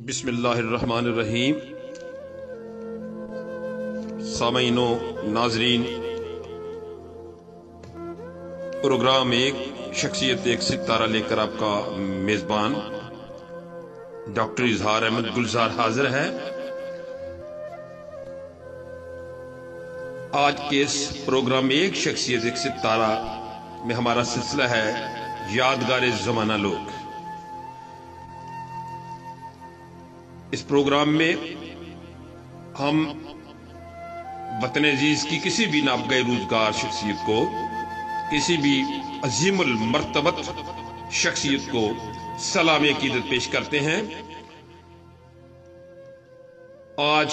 بسم اللہ الرحمن الرحیم۔ سامعین و ناظرین، پروگرام ایک شخصیت ایک ستارہ لے کر آپ کا میزبان ڈاکٹر اظہار احمد گلزار حاضر ہے۔ آج کے اس پروگرام ایک شخصیت ایک ستارہ میں ہمارا سلسلہ ہے یادگار زمانہ لوگ۔ اس پروگرام میں ہم وطن عزیز کی کسی بھی نابغہ روزگار شخصیت کو، کسی بھی عظیم المرتبت شخصیت کو سلام عقیدت پیش کرتے ہیں۔ آج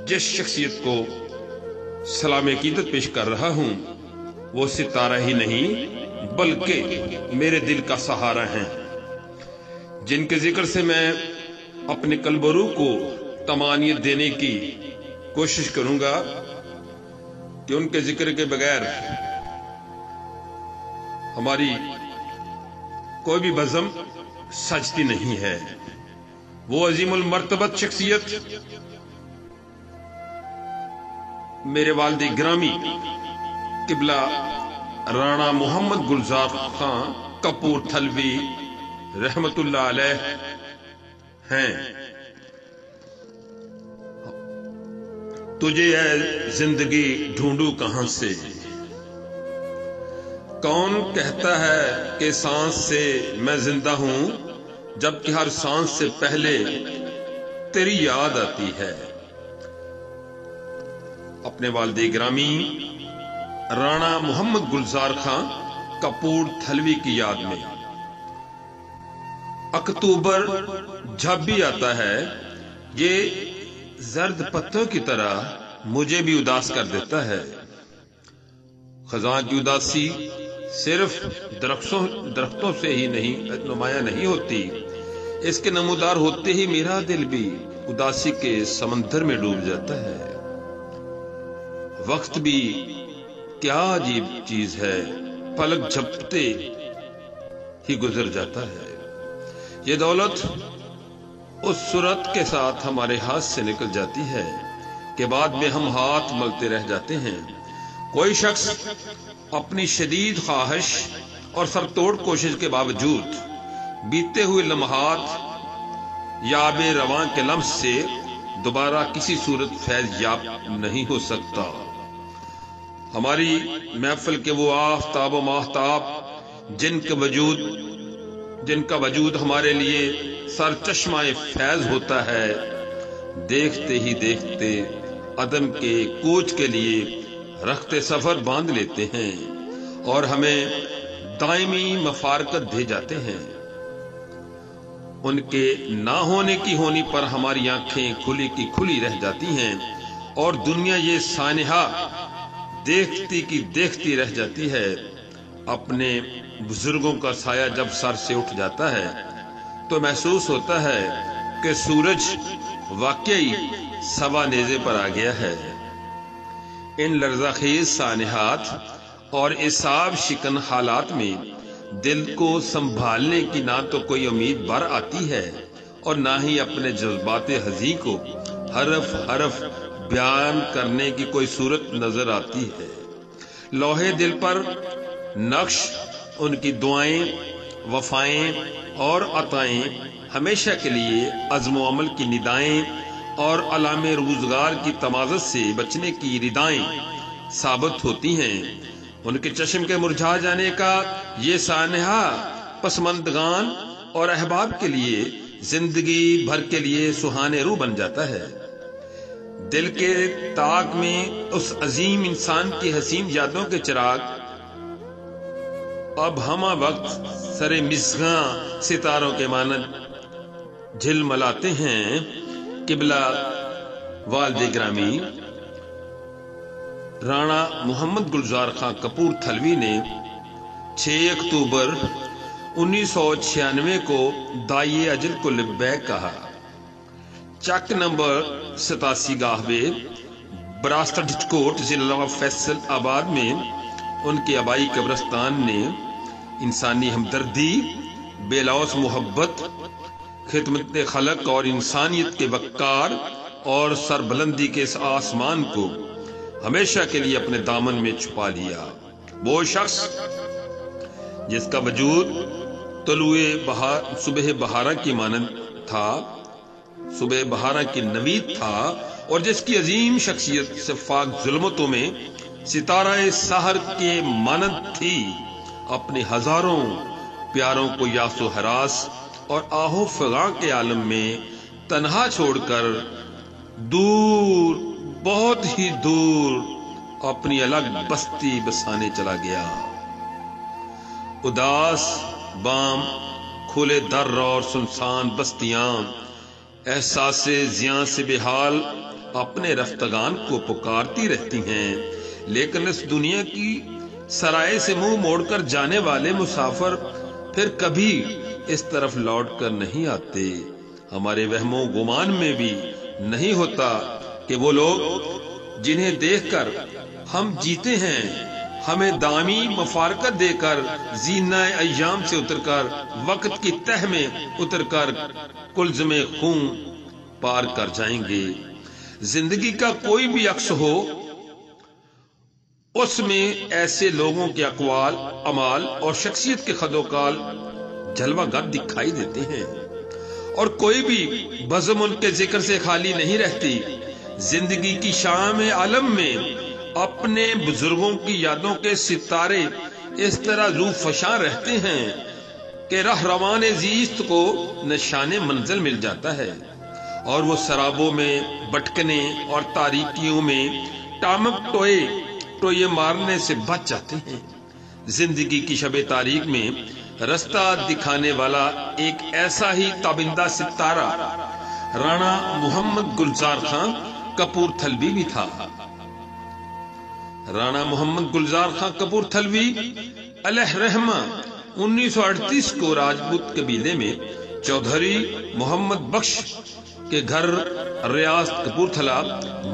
جس شخصیت کو سلام عقیدت پیش کر رہا ہوں وہ ستارہ ہی نہیں بلکہ میرے دل کا سہارا ہیں، جن کے ذکر سے میں اپنے قلب و روح کو طمانینت دینے کی کوشش کروں گا کہ ان کے ذکر کے بغیر ہماری کوئی بھی بزم سجتی نہیں ہے۔ وہ عظیم المرتبت شخصیت میرے والد گرامی قبلہ رانا محمد گلزار خان کپور تھلوی رحمت اللہ علیہ ہیں۔ تجھے اے زندگی ڈھونڈوں کہاں سے، کون کہتا ہے کہ سانس سے میں زندہ ہوں، جبکہ ہر سانس سے پہلے تیری یاد آتی ہے۔ اپنے والد گرامی رانا محمد گلزار خان کپور تھلوی کی یاد میں اکتوبر جب بھی آتا ہے یہ زرد پتوں کی طرح مجھے بھی اداس کر دیتا ہے۔ خزاں کی اداسی صرف درختوں سے ہی نمایاں نہیں ہوتی، اس کے نمودار ہوتے ہی میرا دل بھی اداسی کے سمندر میں ڈوب جاتا ہے۔ وقت بھی کیا عجیب چیز ہے، پلک جھپکتے ہی گزر جاتا ہے۔ یہ دولت اس صورت کے ساتھ ہمارے ہاتھ سے نکل جاتی ہے کہ بعد میں ہم ہاتھ ملتے رہ جاتے ہیں۔ کوئی شخص اپنی شدید خواہش اور سر توڑ کوشش کے باوجود بیتے ہوئے لمحات یا آب رواں کے لمس سے دوبارہ کسی صورت فیض یاب نہیں ہو سکتا۔ ہماری محفل کے وہ آفتاب و ماہتاب جن کا وجود ہمارے لیے سر چشمہ فیض ہوتا ہے، دیکھتے ہی دیکھتے عدم کے کوچ کے لیے رخت سفر باندھ لیتے ہیں اور ہمیں دائمی مفارقت دے جاتے ہیں۔ ان کے نہ ہونے کی ہونی پر ہماری آنکھیں کھلی کی کھلی رہ جاتی ہیں اور دنیا یہ سانحہ دیکھتی کی دیکھتی رہ جاتی ہے۔ اپنے بزرگوں کا سایہ جب سر سے اٹھ جاتا ہے تو محسوس ہوتا ہے کہ سورج واقعی سوا نیزے پر آ گیا ہے۔ ان لرزہ خیز سانحات اور اعصاب شکن حالات میں دل کو سنبھالنے کی نہ تو کوئی امید بر آتی ہے اور نہ ہی اپنے جذبات حزین کو حرف حرف بیان کرنے کی کوئی صورت نظر آتی ہے۔ لوہے دل پر نقش ان کی دعائیں، وفائیں اور عطائیں ہمیشہ کے لیے عزم و عمل کی ندائیں اور علام روزگار کی تمازت سے بچنے کی ردائیں ثابت ہوتی ہیں۔ ان کے چشم کے مرجھا جانے کا یہ سانحہ پسماندگان اور احباب کے لیے زندگی بھر کے لیے سہانے رو بن جاتا ہے۔ دل کے طاق میں اس عظیم انسان کی حسین یادوں کے چراغ اب ہمہ وقت سر مصغاں ستاروں کے مانند جھلملاتے ہیں۔ قبلہ والد گرامی رانا محمد گلزار خان کپور تھلوی نے 6 اکتوبر 1996 کو دائی اجل کو لبیک کہا۔ چک نمبر 87 گاہوے براستہ ڈچکوٹ ضلع فیصل آباد میں ان کے آبائی قبرستان نے انسانی ہمدردی، بے لوث محبت، خدمت خلق اور انسانیت کے وقار اور سربلندی کے اس آسمان کو ہمیشہ کے لیے اپنے دامن میں چھپا لیا۔ وہ شخص جس کا وجود طلوع صبح بہارا کی مانند تھا، صبح بہارا کی نوید تھا، اور جس کی عظیم شخصیت شفاق ظلمتوں میں ستارہ سحر کے مانند تھی، اپنے ہزاروں پیاروں کو یاس و ہراس اور آہو فغاں کے عالم میں تنہا چھوڑ کر دور، بہت ہی دور اپنی الگ بستی بسانے چلا گیا۔ اداس بام، کھلے در اور سنسان بستیاں احساس زیاں سے بحال اپنے رفتگان کو پکارتی رہتی ہیں، لیکن اس دنیا کی سرائے سے منہ موڑ کر جانے والے مسافر پھر کبھی اس طرف لوٹ کر نہیں آتے۔ ہمارے وہم و گمان میں بھی نہیں ہوتا کہ وہ لوگ جنہیں دیکھ کر ہم جیتے ہیں ہمیں دامی مفارقت دے کر زینہ ایام سے اتر کر وقت کی تہ میں اتر کر کلزم خون پار کر جائیں گے۔ زندگی کا کوئی بھی عکس ہو، اس میں ایسے لوگوں کے اقوال، اعمال اور شخصیت کے خد و کال جلوہ گر دکھائی دیتے ہیں، اور کوئی بھی بزم ان کے ذکر سے خالی نہیں رہتی۔ زندگی کی شام عالم میں اپنے بزرگوں کی یادوں کے ستارے اس طرح رو فشاں رہتے ہیں کہ رہ روان زیست کو نشان منزل مل جاتا ہے، اور وہ سرابوں میں بھٹکنے اور تاریکیوں میں ٹامک ٹوئے مارنے سے بچ جاتے ہیں۔ زندگی کی شب تاریک میں رستہ دکھانے والا ایک ایسا ہی تابندہ ستارہ رانا محمد گلزار خان کپور تھلوی بھی تھا۔ رانا محمد گلزار خان کپور تھلوی علیہ رحمہ 1938 کو راجپوت قبیلے میں چودھری محمد بخش کے گھر ریاست کپورتھلا،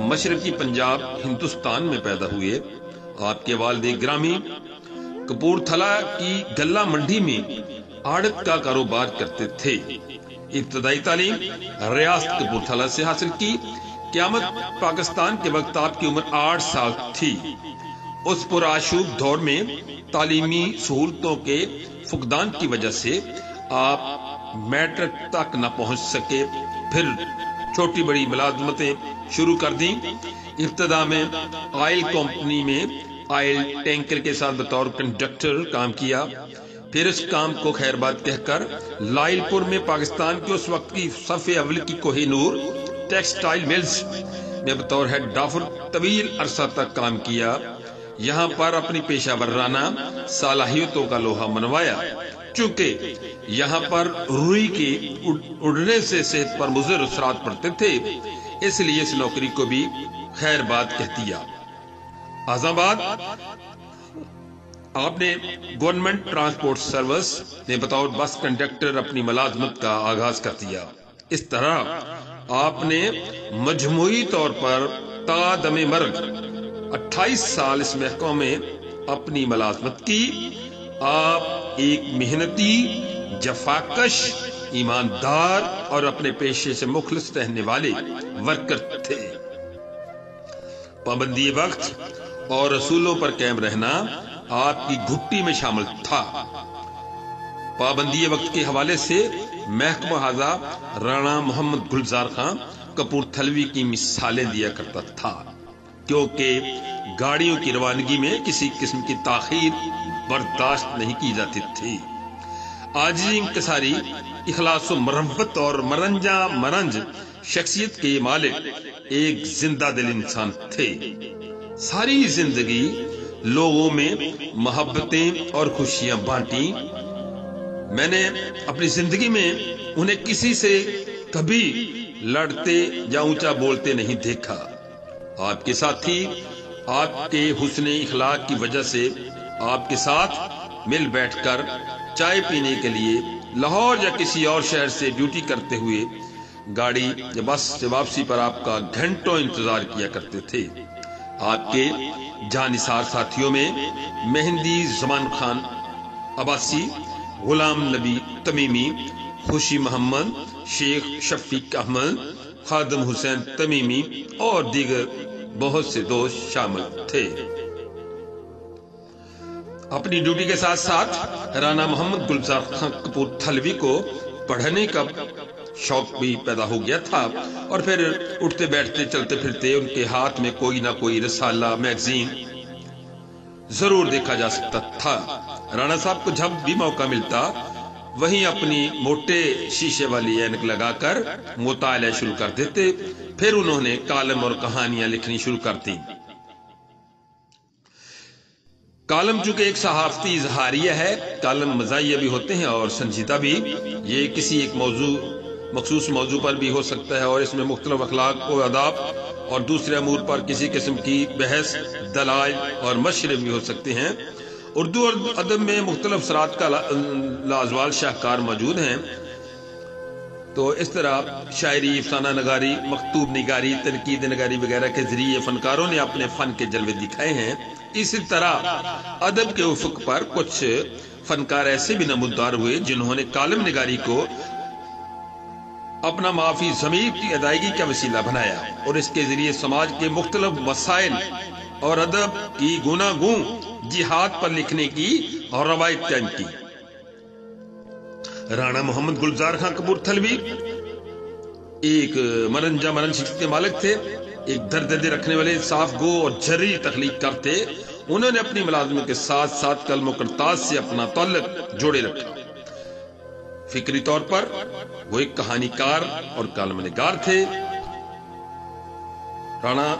مشرقی پنجاب، ہندوستان میں پیدا ہوئے۔ آپ کے والد گرامی کپورتھلا کی غلہ منڈی میں آڑت کا کاروبار کرتے تھے۔ ابتدائی تعلیم ریاست کپورتھلا سے حاصل کی۔ قیامت پاکستان کے وقت آپ کی عمر 8 سال تھی۔ اس پرآشوب دور میں تعلیمی سہولتوں کے فقدان کی وجہ سے آپ میٹرک تک نہ پہنچ سکے، پھر چھوٹی بڑی ملازمتیں شروع کر دیں۔ ابتدا میں آئل کمپنی میں آئل ٹینکر کے ساتھ بطور کنڈکٹر کام کیا، پھر اس کام کو خیر بات کہہ کر لائل پور میں پاکستان کی اس وقت کی صف اول کی کوہ نور ٹیکسٹائل ملز میں بطور ہیڈ ڈافر طویل عرصہ تک کام کیا۔ یہاں پر اپنی پیشہ ورانہ صلاحیتوں کا لوہا منوایا۔ چونکہ یہاں پر روئی کے اڑنے سے صحت پر مضر اثرات پڑتے تھے، اس لیے اس نوکری کو بھی خیر بات کہہ دیا۔ اعظم آباد آپ نے گورنمنٹ ٹرانسپورٹ سروس نے بطور بس کنڈکٹر اپنی ملازمت کا آغاز کر دیا۔ اس طرح آپ نے مجموعی طور پر تا دم مرگ 28 سال اس محکمہ میں اپنی ملازمت کی۔ آپ ایک محنتی، جفاکش، ایماندار اور اپنے پیشے سے مخلص رہنے والے ورکر تھے۔ پابندی وقت اور رسولوں پر قائم رہنا آپ کی گھٹی میں شامل تھا۔ پابندی وقت کے حوالے سے محکمہ خزاں رانا محمد گلزار خان کپور تھلوی کی مثالیں دیا کرتا تھا، کیونکہ گاڑیوں کی روانگی میں کسی قسم کی تاخیر برداشت نہیں کی جاتی تھی۔ عاجزی، انکساری، اخلاص و مروت اور مرنج شخصیت کے مالک ایک زندہ دل انسان تھے۔ ساری زندگی لوگوں میں محبتیں اور خوشیاں بانٹی۔ میں نے اپنی زندگی میں انہیں کسی سے کبھی لڑتے یا اونچا بولتے نہیں دیکھا۔ آپ کے ساتھی آپ کے حسن اخلاق کی وجہ سے آپ کے ساتھ مل بیٹھ کر چائے پینے کے لیے لاہور یا کسی اور شہر سے ڈیوٹی کرتے ہوئے گاڑی یا بس سے واپسی پر آپ کا گھنٹوں انتظار کیا کرتے تھے۔ آپ کے جانثار ساتھیوں میں مہندی زمان خان عباسی، غلام نبی تمیمی، خوشی محمد، شیخ شفیق احمد، خادم حسین تمیمی اور دیگر بہت سے دوست شامل تھے۔ اپنی ڈیوٹی کے ساتھ ساتھ رانا محمد گلزار خان کپورتھلوی کو پڑھنے کا شوق بھی پیدا ہو گیا تھا، اور پھر اٹھتے بیٹھتے چلتے پھرتے ان کے ہاتھ میں کوئی نہ کوئی رسالہ، میگزین ضرور دیکھا جا سکتا تھا۔ رانا صاحب کو جب بھی موقع ملتا وہیں اپنی موٹے شیشے والی اینک لگا کر مطالعہ شروع کر دیتے، پھر انہوں نے کالم اور کہانیاں لکھنی شروع کر دی۔ کالم چونکہ ایک صحافتی اظہاریہ ہے، کالم مزاحیہ بھی ہوتے ہیں اور سنجیدہ بھی۔ یہ کسی ایک مخصوص موضوع پر بھی ہو سکتا ہے، اور اس میں مختلف اخلاق و آداب اور دوسرے امور پر کسی قسم کی بحث، دلائل اور مشورے بھی ہو سکتے ہیں۔ اردو اور ادب میں مختلف اثرات کا لازوال شاہکار موجود ہیں، تو اس طرح شاعری، افسانہ نگاری، مکتوب نگاری، تنقید نگاری وغیرہ کے ذریعے فنکاروں نے اپنے فن کے جلوے دکھائے ہیں۔ اسی طرح ادب کے افق پر کچھ فنکار ایسے بھی نمودار ہوئے جنہوں نے کالم نگاری کو اپنا معافی ضمیر کی ادائیگی کا وسیلہ بنایا، اور اس کے ذریعے سماج کے مختلف مسائل اور ادب کی گوناگوں جہاد پر لکھنے کی اور روایت قائم کی۔ رانا محمد گلزار خان کپورتھلوی ایک مرن شخصیت کے مالک تھے، ایک درد رکھنے والے، صاف گو اور جری تخلیق کرتے۔ انہوں نے اپنی ملازمت کے ساتھ ساتھ قلم و کرتاز سے اپنا تعلق جوڑے رکھا۔ فکری طور پر وہ ایک کہانی کار اور کالم نگار تھے۔ رانا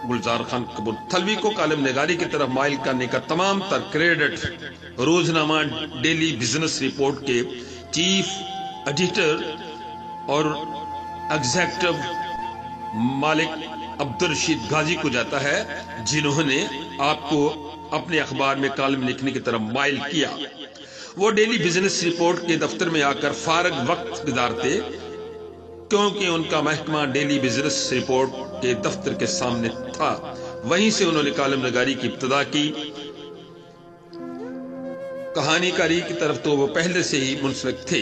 گلزار خان کپورتھلوی کو کالم نگاری کی طرف مائل کرنے کا تمام تر کریڈٹ روزنامہ ڈیلی بزنس رپورٹ کے چیف ایڈیٹر اور ایگزیکٹو مالک عبدالرشید غازی کو جاتا ہے، جنہوں نے آپ کو اپنے اخبار میں کالم لکھنے کی طرف مائل کیا۔ وہ ڈیلی بزنس رپورٹ کے دفتر میں آ کر فارغ وقت گزارتے، کیونکہ ان کا محکمہ ڈیلی بزنس رپورٹ کے دفتر کے سامنے تھا۔ وہیں سے انہوں نے کالم نگاری کی ابتدا کی۔ کہانی کاری کی طرف تو وہ پہلے سے ہی منسلک تھے۔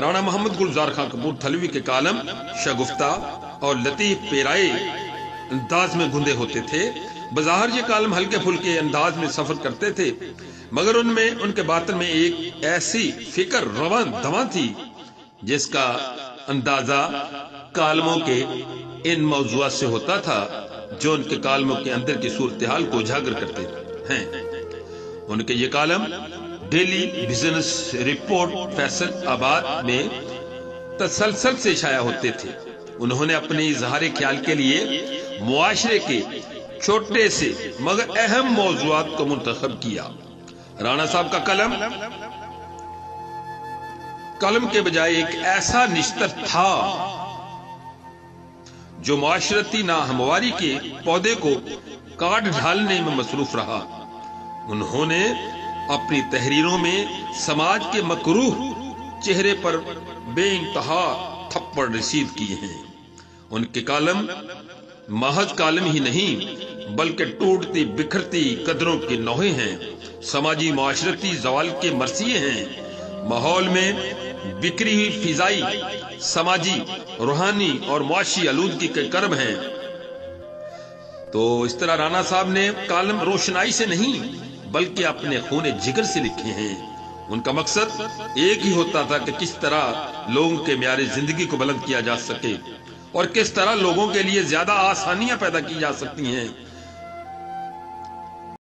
رانا محمد گلزار خان کپورتھلوی کے کالم شگفتہ اور لطیف پیرائے انداز میں گندے ہوتے تھے۔ بظاہر یہ کالم ہلکے پھلکے انداز میں سفر کرتے تھے، مگر ان کے باطن میں ایک ایسی فکر رواں دواں تھی جس کا اندازہ کالموں کے ان موضوعات سے ہوتا تھا جو ان کے کالموں کے اندر کی صورتحال کو اجاگر کرتے ہیں۔ ان کے یہ column daily business report Faisal آباد میں تسلسل سے شائع ہوتے تھے۔ انہوں نے اپنے اظہار خیال کے لیے معاشرے کے چھوٹے سے مگر اہم موضوعات کو منتخب کیا۔ رانا صاحب کا قلم کے بجائے ایک ایسا نشتر تھا جو معاشرتی ناہمواری کے پودے کو کاٹ ڈھالنے میں مصروف رہا۔ انہوں نے اپنی تحریروں میں سماج کے مکروہ چہرے پر بے انتہا تھپڑ رسید کیے ہیں۔ ان کے کالم محض کالم ہی نہیں بلکہ ٹوٹتی بکھرتی قدروں کے نوحے ہیں، سماجی معاشرتی زوال کے مرثیے ہیں، ماحول میں بکھری ہوئی فضائی سماجی، روحانی اور معاشی آلودگی کے کرب ہیں۔ تو اس طرح رانا صاحب نے کالم روشنائی سے نہیں بلکہ اپنے خون جگر سے لکھے ہیں۔ ان کا مقصد ایک ہی ہوتا تھا کہ کس طرح لوگوں کے معیار زندگی کو بلند کیا جا سکے اور کس طرح لوگوں کے لیے زیادہ آسانیاں پیدا کی جا سکتی ہیں